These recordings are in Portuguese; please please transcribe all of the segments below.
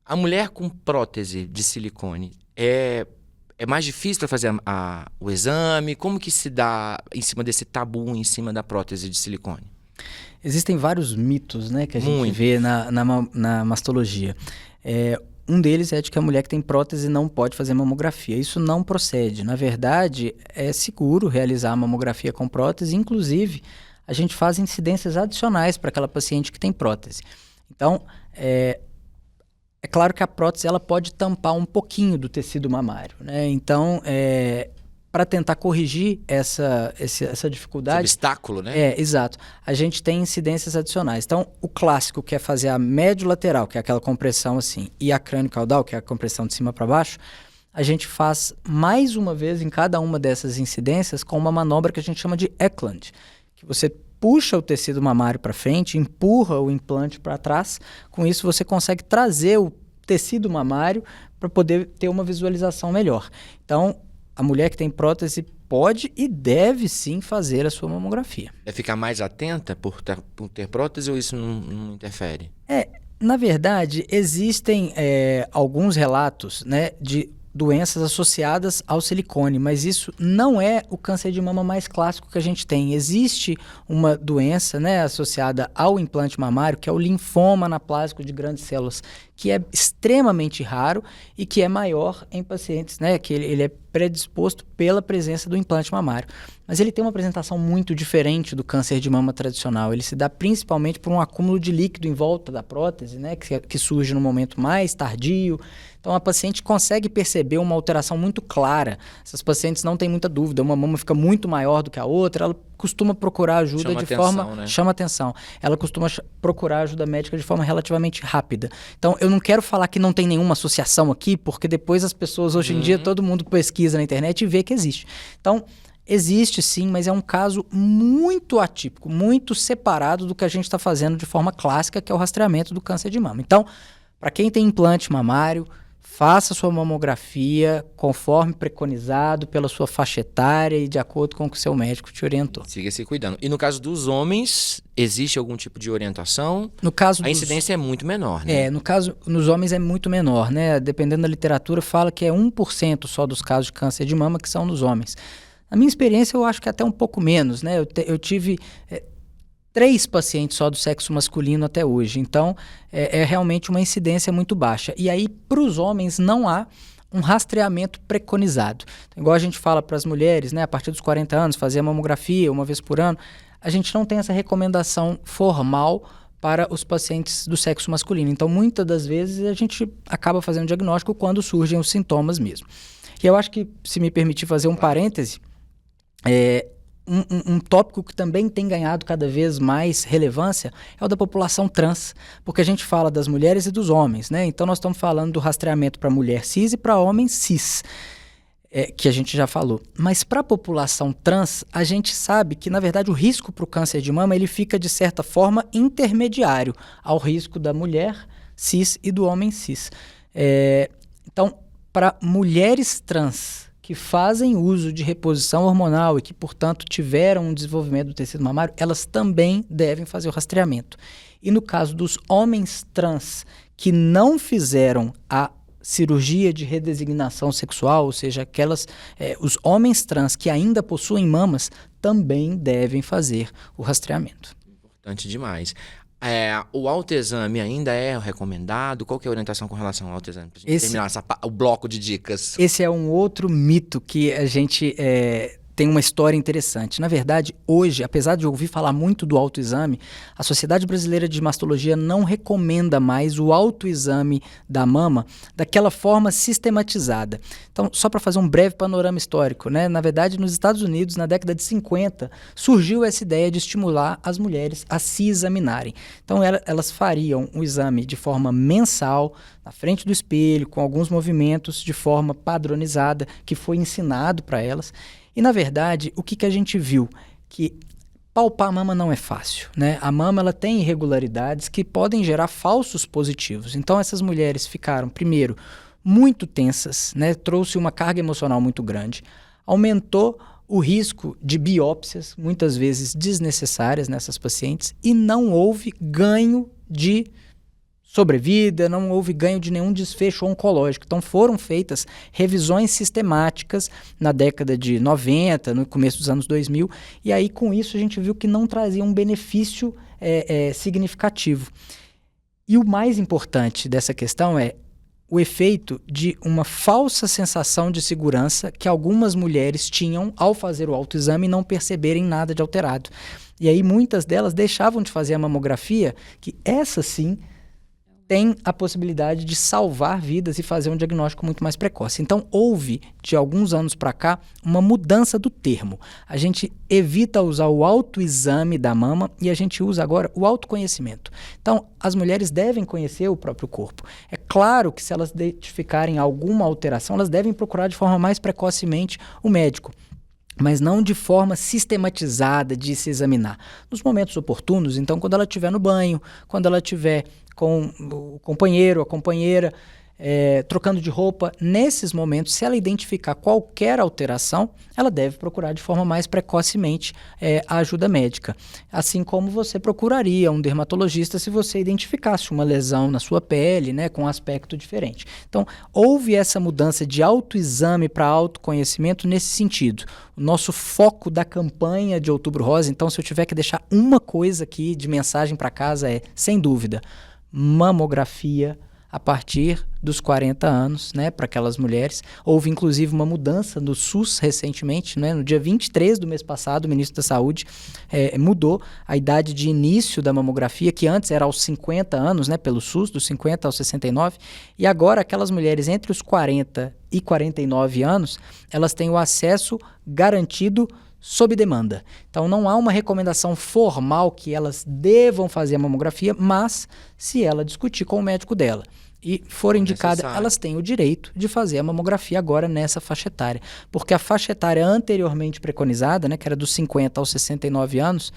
A mulher com prótese de silicone é mais difícil para fazer o exame? Como que se dá em cima desse tabu, em cima da prótese de silicone? Existem vários mitos, né, que a gente Muitos. vê na mastologia. Um deles é de que a mulher que tem prótese não pode fazer mamografia. Isso não procede. Na verdade, é seguro realizar a mamografia com prótese. Inclusive, a gente faz incidências adicionais para aquela paciente que tem prótese. Então, é claro que a prótese ela pode tampar um pouquinho do tecido mamário, né? Então, para tentar corrigir essa dificuldade... Esse obstáculo, né? Exato. A gente tem incidências adicionais. Então, o clássico, que é fazer a médio-lateral, que é aquela compressão assim, e a crânio-caudal, que é a compressão de cima para baixo, a gente faz mais uma vez em cada uma dessas incidências com uma manobra que a gente chama de Eklund, que você puxa o tecido mamário para frente, empurra o implante para trás. Com isso, você consegue trazer o tecido mamário para poder ter uma visualização melhor. Então, a mulher que tem prótese pode e deve sim fazer a sua mamografia. É ficar mais atenta por ter prótese ou isso não interfere? Na verdade, existem alguns relatos, né, de doenças associadas ao silicone, mas isso não é o câncer de mama mais clássico que a gente tem. Existe uma doença, né, associada ao implante mamário, que é o linfoma anaplásico de grandes células, que é extremamente raro e que é maior em pacientes, né, que ele é predisposto pela presença do implante mamário. Mas ele tem uma apresentação muito diferente do câncer de mama tradicional. Ele se dá principalmente por um acúmulo de líquido em volta da prótese, né, que surge no momento mais tardio. Então, a paciente consegue perceber uma alteração muito clara. Essas pacientes não têm muita dúvida. Uma mama fica muito maior do que a outra, ela costuma procurar ajuda chama atenção. Ela costuma procurar ajuda médica de forma relativamente rápida. Então, eu não quero falar que não tem nenhuma associação aqui, porque depois as pessoas, hoje em dia, todo mundo pesquisa na internet e vê que existe. Então, existe sim, mas é um caso muito atípico, muito separado do que a gente está fazendo de forma clássica, que é o rastreamento do câncer de mama. Então, para quem tem implante mamário, faça sua mamografia conforme preconizado pela sua faixa etária e de acordo com o que o seu médico te orientou. Siga se cuidando. E no caso dos homens, existe algum tipo de orientação? No caso a incidência é muito menor, né? Nos homens é muito menor, né? Dependendo da literatura, fala que é 1% só dos casos de câncer de mama que são nos homens. Na minha experiência, eu acho que até um pouco menos, né? Eu tive 3 pacientes só do sexo masculino até hoje. Então, é realmente uma incidência muito baixa. E aí, para os homens, não há um rastreamento preconizado. Então, igual a gente fala para as mulheres, né? A partir dos 40 anos, fazer a mamografia uma vez por ano, a gente não tem essa recomendação formal para os pacientes do sexo masculino. Então, muitas das vezes, a gente acaba fazendo diagnóstico quando surgem os sintomas mesmo. E eu acho que, se me permitir fazer um parêntese, um tópico que também tem ganhado cada vez mais relevância é o da população trans, porque a gente fala das mulheres e dos homens, né? Então nós estamos falando do rastreamento para mulher cis e para homem cis, que a gente já falou. Mas para a população trans, a gente sabe que, na verdade, o risco para o câncer de mama ele fica, de certa forma, intermediário ao risco da mulher cis e do homem cis. Então, para mulheres trans que fazem uso de reposição hormonal e que, portanto, tiveram um desenvolvimento do tecido mamário, elas também devem fazer o rastreamento. E no caso dos homens trans que não fizeram a cirurgia de redesignação sexual, ou seja, os homens trans que ainda possuem mamas, também devem fazer o rastreamento. Importante demais. O autoexame ainda é recomendado? Qual que é a orientação com relação ao autoexame? Para gente terminar o bloco de dicas. Esse é um outro mito que a gente tem uma história interessante. Na verdade, hoje, apesar de ouvir falar muito do autoexame, a Sociedade Brasileira de Mastologia não recomenda mais o autoexame da mama daquela forma sistematizada. Então, só para fazer um breve panorama histórico, né? Na verdade, nos Estados Unidos, na década de 50, surgiu essa ideia de estimular as mulheres a se examinarem. Então, elas fariam o exame de forma mensal, na frente do espelho, com alguns movimentos de forma padronizada, que foi ensinado para elas. E, na verdade, o que a gente viu? Que palpar a mama não é fácil, né? A mama ela tem irregularidades que podem gerar falsos positivos. Então, essas mulheres ficaram, primeiro, muito tensas, né? Trouxe uma carga emocional muito grande, aumentou o risco de biópsias, muitas vezes desnecessárias nessas pacientes, e não houve ganho de sobrevida, não houve ganho de nenhum desfecho oncológico. Então foram feitas revisões sistemáticas na década de 90, no começo dos anos 2000, e aí com isso a gente viu que não trazia um benefício significativo. E o mais importante dessa questão é o efeito de uma falsa sensação de segurança que algumas mulheres tinham ao fazer o autoexame e não perceberem nada de alterado. E aí muitas delas deixavam de fazer a mamografia, que essa sim tem a possibilidade de salvar vidas e fazer um diagnóstico muito mais precoce. Então, houve, de alguns anos para cá, uma mudança do termo. A gente evita usar o autoexame da mama e a gente usa agora o autoconhecimento. Então, as mulheres devem conhecer o próprio corpo. É claro que se elas identificarem alguma alteração, elas devem procurar de forma mais precocemente o médico, mas não de forma sistematizada de se examinar. Nos momentos oportunos, então, quando ela estiver no banho, quando ela estiver com o companheiro, a companheira, trocando de roupa, nesses momentos, se ela identificar qualquer alteração, ela deve procurar de forma mais precocemente a ajuda médica. Assim como você procuraria um dermatologista se você identificasse uma lesão na sua pele, né, com um aspecto diferente. Então, houve essa mudança de autoexame para autoconhecimento nesse sentido. O nosso foco da campanha de Outubro Rosa, então, se eu tiver que deixar uma coisa aqui de mensagem para casa sem dúvida, mamografia a partir dos 40 anos, né, para aquelas mulheres. Houve, inclusive, uma mudança no SUS recentemente, né, no dia 23 do mês passado, o ministro da Saúde mudou a idade de início da mamografia, que antes era aos 50 anos, né, pelo SUS, dos 50 aos 69, e agora aquelas mulheres entre os 40 e 49 anos, elas têm o acesso garantido sob demanda. Então, não há uma recomendação formal que elas devam fazer a mamografia, mas se ela discutir com o médico dela e for indicada, elas têm o direito de fazer a mamografia agora nessa faixa etária. Porque a faixa etária anteriormente preconizada, né, que era dos 50 aos 69 anos,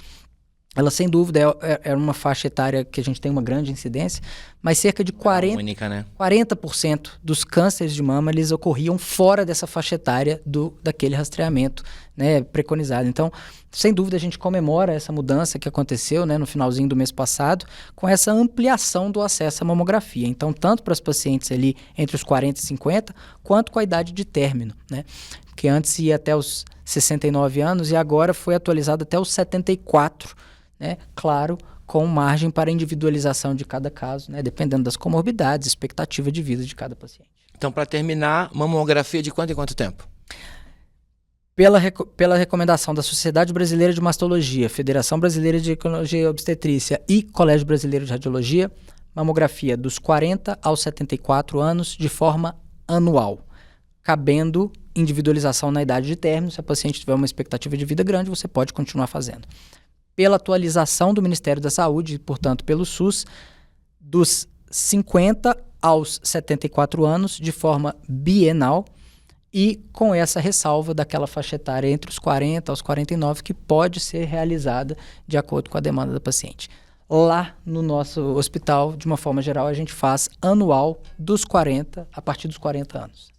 ela, sem dúvida, é uma faixa etária que a gente tem uma grande incidência, mas cerca de 40% dos cânceres de mama, eles ocorriam fora dessa faixa etária daquele rastreamento, né, preconizado. Então, sem dúvida, a gente comemora essa mudança que aconteceu, né, no finalzinho do mês passado, com essa ampliação do acesso à mamografia. Então, tanto para as pacientes ali entre os 40 e 50, quanto com a idade de término, né? Que antes ia até os 69 anos e agora foi atualizado até os 74, né? Claro, com margem para individualização de cada caso, né? Dependendo das comorbidades, expectativa de vida de cada paciente. Então, para terminar, mamografia de quanto em quanto tempo? Pela recomendação da Sociedade Brasileira de Mastologia, Federação Brasileira de Ginecologia e Obstetrícia e Colégio Brasileiro de Radiologia, mamografia dos 40 aos 74 anos de forma anual, cabendo individualização na idade de término. Se a paciente tiver uma expectativa de vida grande, você pode continuar fazendo. Pela atualização do Ministério da Saúde, portanto pelo SUS, dos 50 aos 74 anos de forma bienal e com essa ressalva daquela faixa etária entre os 40 aos 49 que pode ser realizada de acordo com a demanda da paciente. Lá no nosso hospital, de uma forma geral, a gente faz anual dos 40 a partir dos 40 anos.